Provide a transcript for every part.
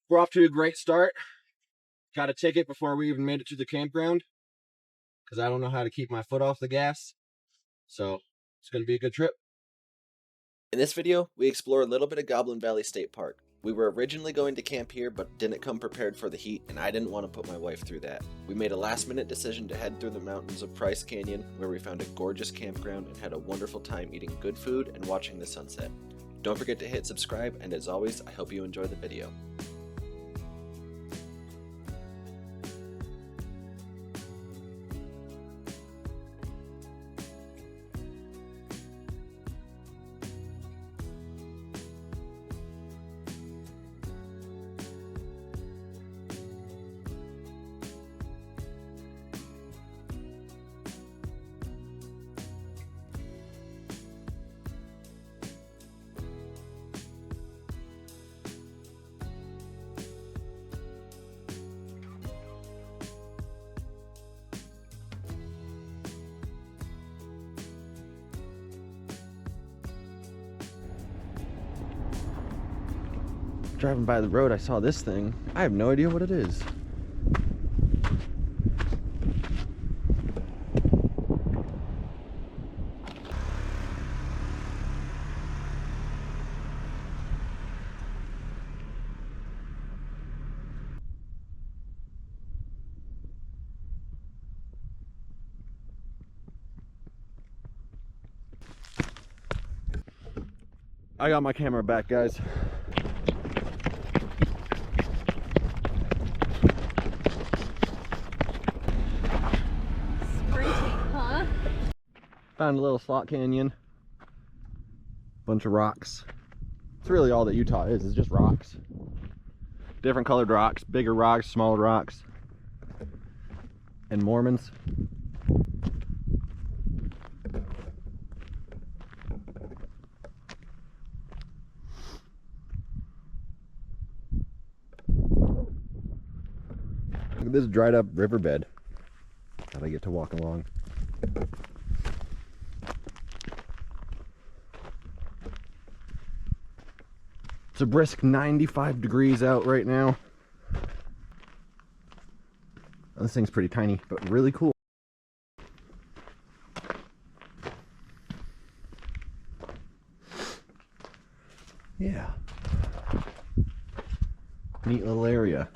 We're off to a great start. Got a ticket before we even made it to the campground because I don't know how to keep my foot off the gas. So it's going to be a good trip. In this video, we explore a little bit of Goblin Valley State Park. We were originally going to camp here, but didn't come prepared for the heat, and I didn't want to put my wife through that. We made a last-minute decision to head through the mountains of Price Canyon, where we found a gorgeous campground and had a wonderful time eating good food and watching the sunset. Don't forget to hit subscribe, and as always, I hope you enjoy the video. Driving by the road, I saw this thing. I have no idea what it is. I got my camera back, guys. Found a little slot canyon. Bunch of rocks. It's really all that Utah is just rocks. Different colored rocks, bigger rocks, smaller rocks. And Mormons. Look at this dried up riverbed that I get to walk along. It's a brisk 95 degrees out right now. This thing's pretty tiny, but really cool. Yeah. Neat little area.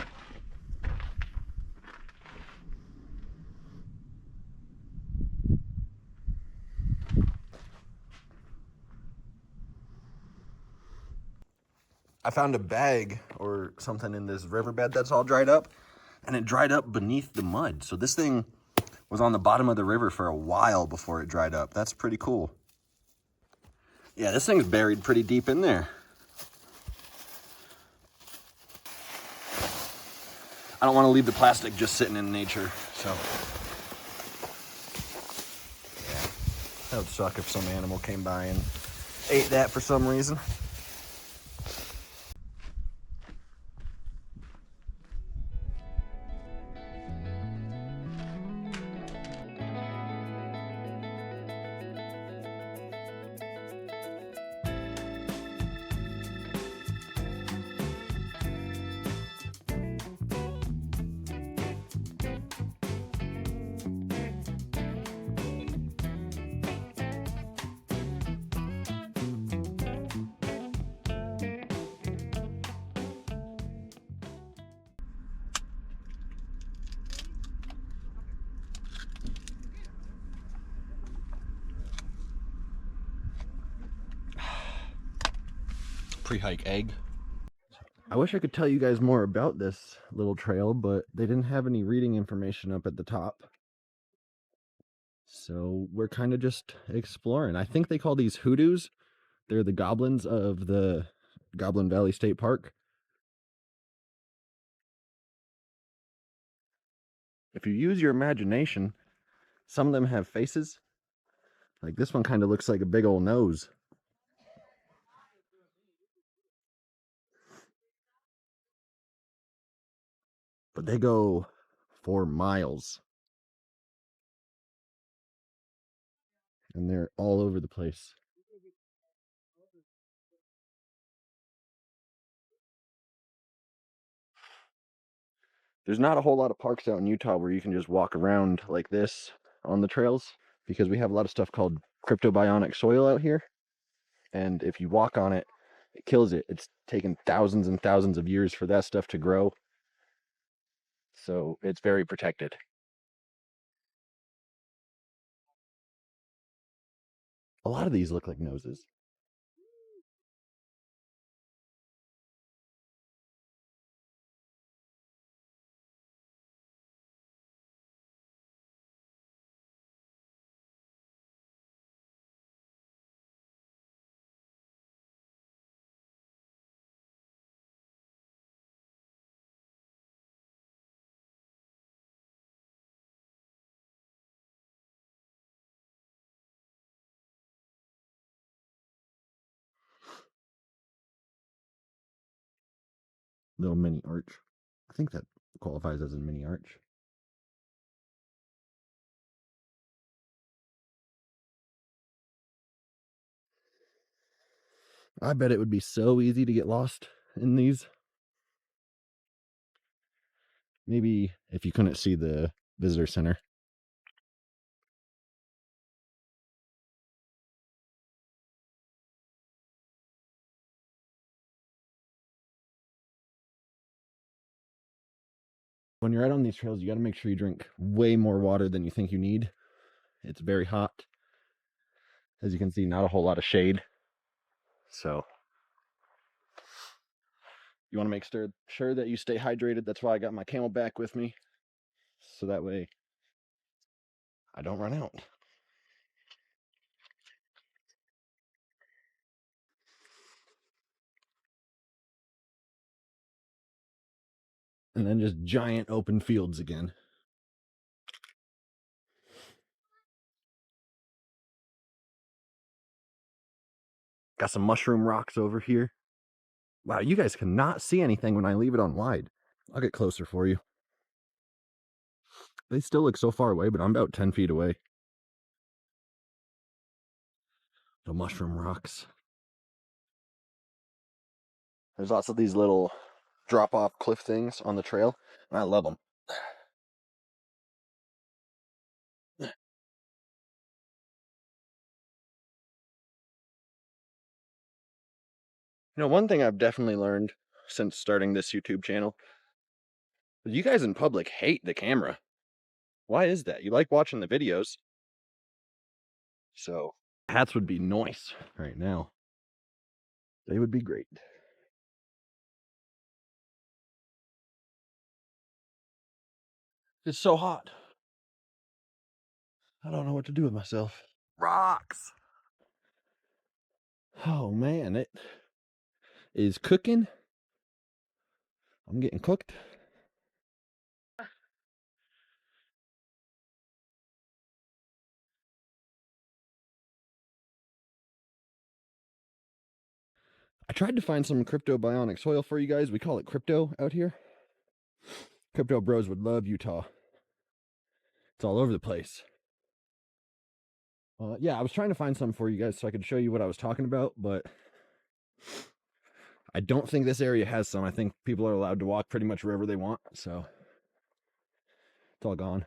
I found a bag or something in this riverbed that's all dried up, and it dried up beneath the mud. So this thing was on the bottom of the river for a while before it dried up. That's pretty cool. Yeah, this thing's buried pretty deep in there. I don't want to leave the plastic just sitting in nature, so. Yeah, that would suck if some animal came by and ate that for some reason. Pre-hike egg. I wish I could tell you guys more about this little trail, but they didn't have any reading information up at the top. So we're kind of just exploring. I think they call these hoodoos. They're the goblins of the Goblin Valley State Park. If you use your imagination, some of them have faces. Like this one kind of looks like a big old nose. But they go for miles. And they're all over the place. There's not a whole lot of parks out in Utah where you can just walk around like this on the trails, because we have a lot of stuff called cryptobionic soil out here. And if you walk on it, it kills it. It's taken thousands and thousands of years for that stuff to grow. So it's very protected. A lot of these look like noses. Little mini arch. I think that qualifies as a mini arch. I bet it would be so easy to get lost in these. Maybe if you couldn't see the visitor center. When you're out on these trails, you got to make sure you drink way more water than you think you need. It's very hot. As you can see, not a whole lot of shade. So you want to make sure that you stay hydrated. That's why I got my Camelback with me. So that way I don't run out. And then just giant open fields again. Got some mushroom rocks over here. Wow, you guys cannot see anything when I leave it on wide. I'll get closer for you. They still look so far away, but I'm about 10 feet away. The mushroom rocks. There's lots of these little drop-off cliff things on the trail, and I love them. You know, one thing I've definitely learned since starting this YouTube channel is you guys in public hate the camera. Why is that? You like watching the videos. So hats would be nice right now. They would be great. It's so hot. I don't know what to do with myself. Rocks. Oh man, it is cooking. I'm getting cooked. I tried to find some cryptobionic soil for you guys. We call it crypto out here. Crypto bros would love Utah. It's all over the place. Yeah, I was trying to find some for you guys so I could show you what I was talking about, but I don't think this area has some. I think people are allowed to walk pretty much wherever they want, so it's all gone.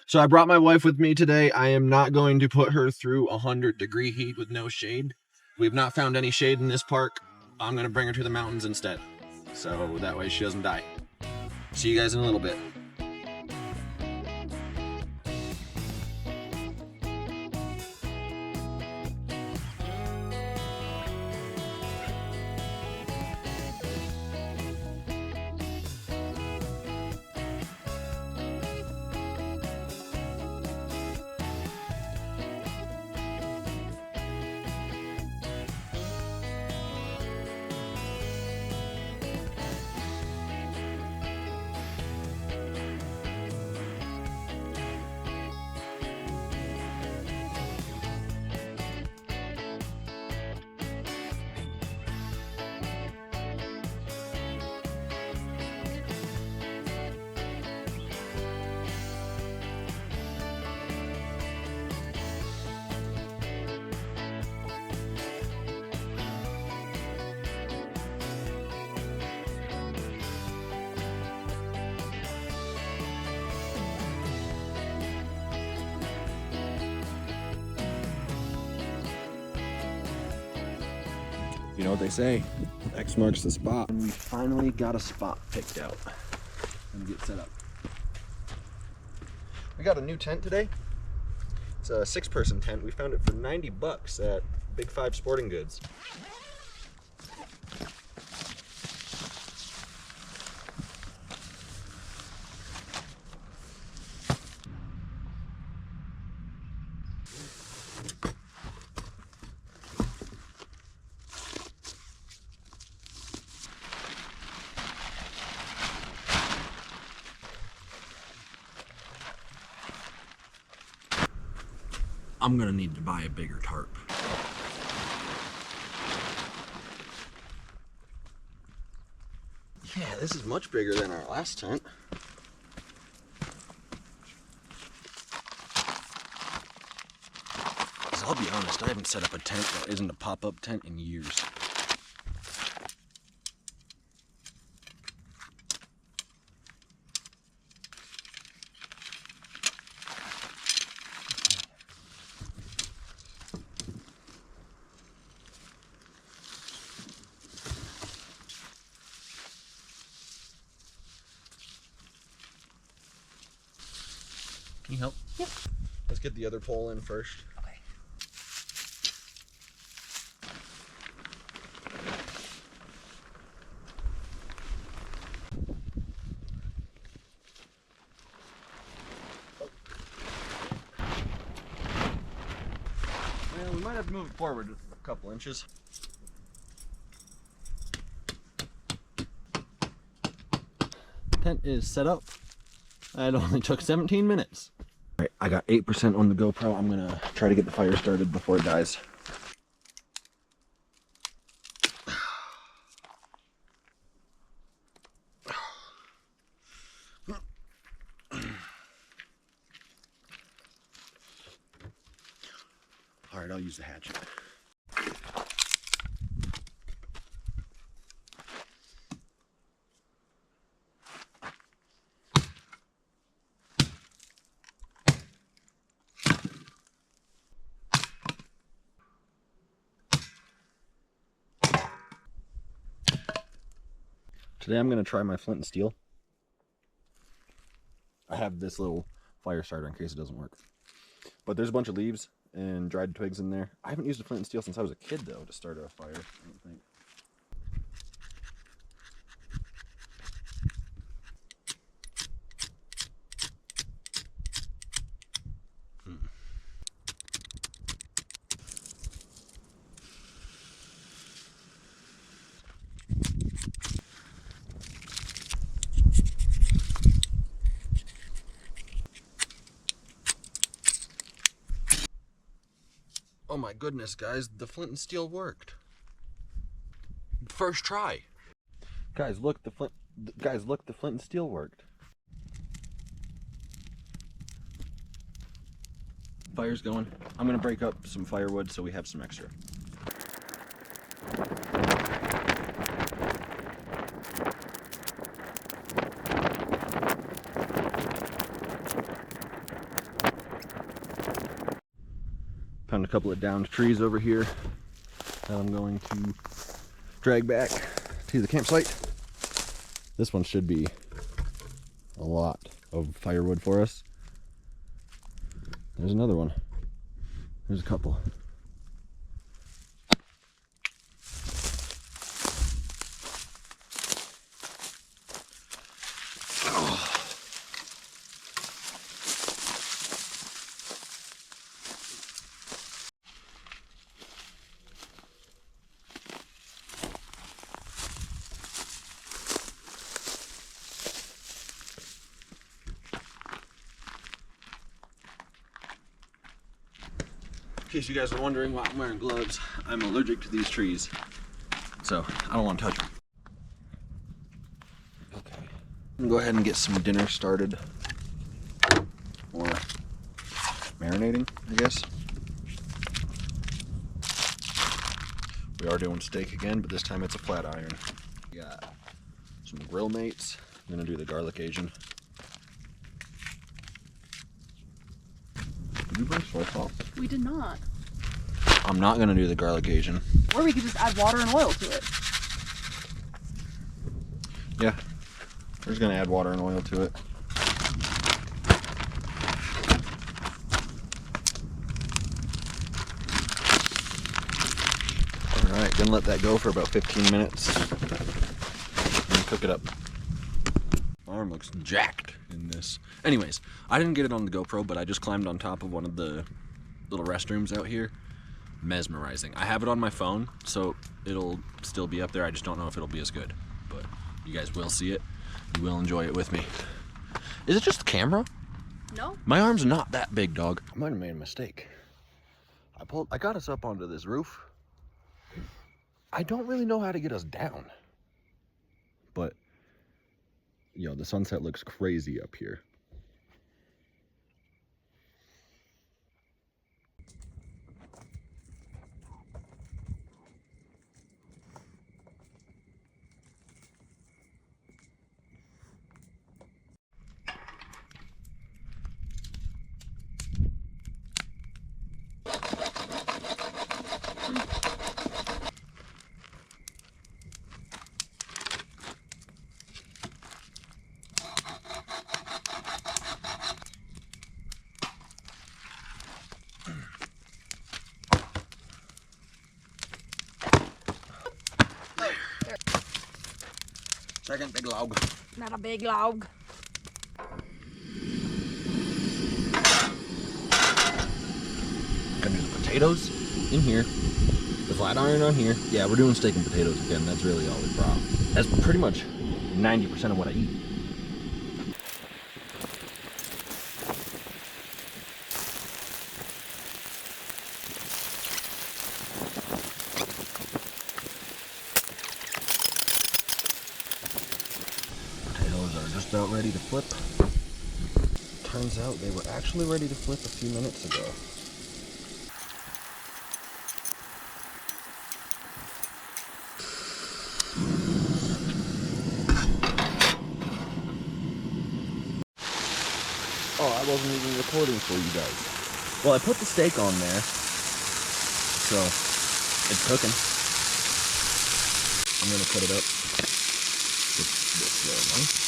So I brought my wife with me today. I am not going to put her through 100-degree heat with no shade. We've not found any shade in this park. I'm going to bring her to the mountains instead, so that way she doesn't die. See you guys in a little bit. You know what they say, X marks the spot. And we finally got a spot picked out and get set up. We got a new tent today. It's a 6-person tent. We found it for 90 bucks at Big 5 Sporting Goods. I'm gonna need to buy a bigger tarp. Yeah, this is much bigger than our last tent. 'Cause I'll be honest, I haven't set up a tent that isn't a pop-up tent in years. Can you help? Yep. Let's get the other pole in first. Okay. Well, we might have to move it forward a couple inches. Tent is set up. It only took 17 minutes. All right, I got 8% on the GoPro. I'm gonna try to get the fire started before it dies. All right, I'll use the hatchet. Today I'm going to try my flint and steel. I have this little fire starter in case it doesn't work. But there's a bunch of leaves and dried twigs in there. I haven't used a flint and steel since I was a kid though to start a fire, I don't think. Oh my goodness, guys, the flint and steel worked. First try. Guys, look, the flint and steel worked. Fire's going. I'm gonna break up some firewood so we have some extra. Found a couple of downed trees over here that I'm going to drag back to the campsite. This one should be a lot of firewood for us. There's another one. There's a couple. In case you guys are wondering why I'm wearing gloves, I'm allergic to these trees, so I don't want to touch them. Okay, I'm gonna go ahead and get some dinner started, or marinating, I guess. We are doing steak again, but this time it's a flat iron. We got some grill mates. I'm gonna do the garlic Asian. Did we bring soy sauce? We did not. I'm not gonna do the garlic Asian. Or we could just add water and oil to it. Yeah, we're just gonna add water and oil to it. All right, gonna let that go for about 15 minutes and cook it up. Arm looks jacked in this. Anyways, I didn't get it on the GoPro, but I just climbed on top of one of the little restrooms out here. Mesmerizing. I have it on my phone, so it'll still be up there. I just don't know if it'll be as good, but you guys will see it. You will enjoy it with me. Is it just the camera? No. My arm's not that big, dog. I might have made a mistake. I got us up onto this roof. I don't really know how to get us down, but yo, the sunset looks crazy up here. Second big log. Not a big log. Gonna do the potatoes in here. The flat iron on here. Yeah, we're doing steak and potatoes again. That's really all we brought. That's pretty much 90% of what I eat. Potatoes are just about ready to flip. Turns out they were actually ready to flip a few minutes ago. Oh, I wasn't even recording for you guys. Well, I put the steak on there, so it's cooking. I'm gonna cut it up with this little knife.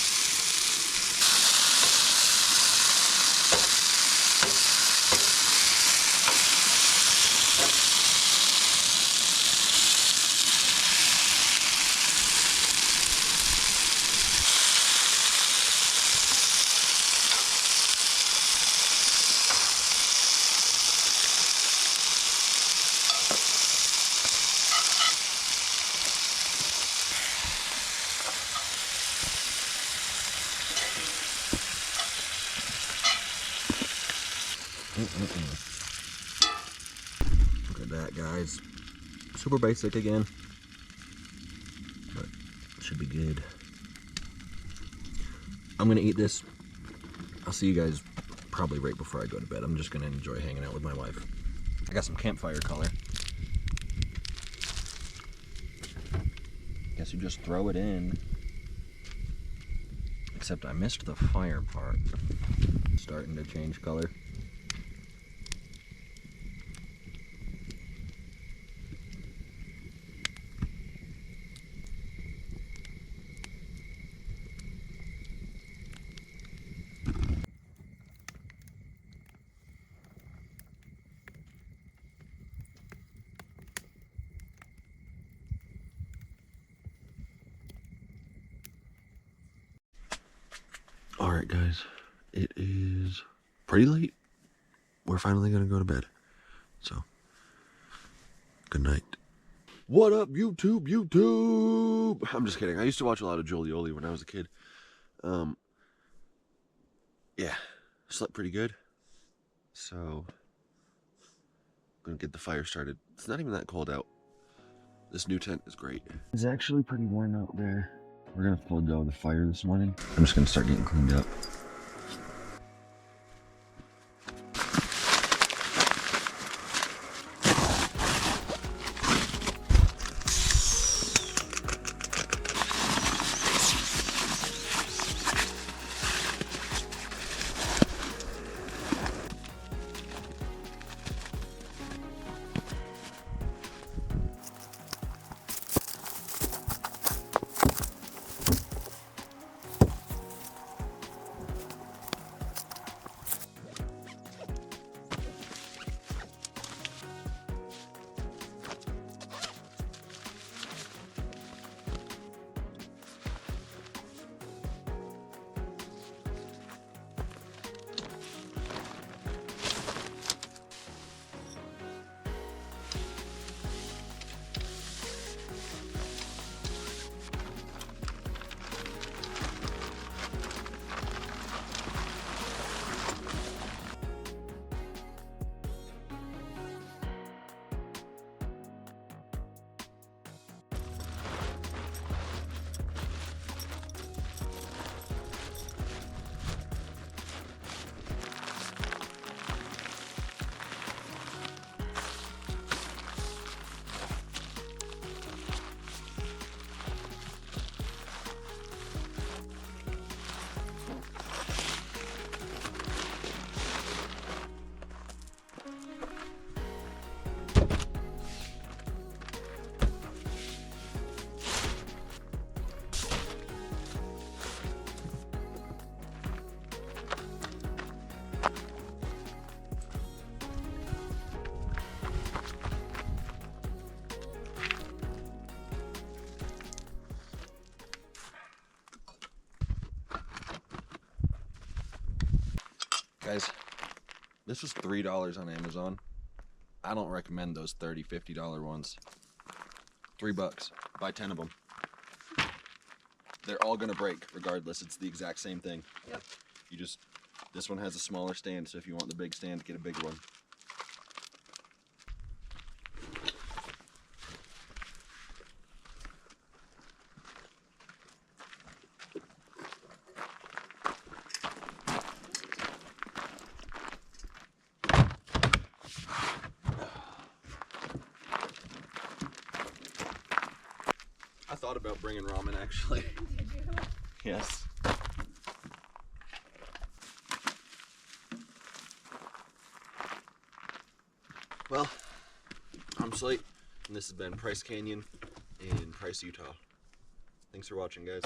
Look at that, guys. Super basic again, but it should be good. I'm gonna eat this. I'll see you guys probably right before I go to bed. I'm just gonna enjoy hanging out with my wife. I got some campfire color. Guess you just throw it in. Except I missed the fire part. Starting to change color. Alright guys, it is pretty late. We're finally gonna go to bed. So, good night. What up, YouTube? I'm just kidding. I used to watch a lot of Jolioli when I was a kid. Yeah, slept pretty good. So, gonna get the fire started. It's not even that cold out. This new tent is great. It's actually pretty warm out there. We're gonna forego the fire this morning. I'm just gonna start getting cleaned up. Guys, this was $3 on Amazon. I don't recommend those $30, $50 ones. $3. Buy 10 of them. They're all gonna break regardless. It's the exact same thing. Yep. This one has a smaller stand, so if you want the big stand, get a big one. I thought about bringing ramen actually. Did you? Yes. Well, I'm Slate, and this has been Price Canyon in Price, Utah. Thanks for watching, guys.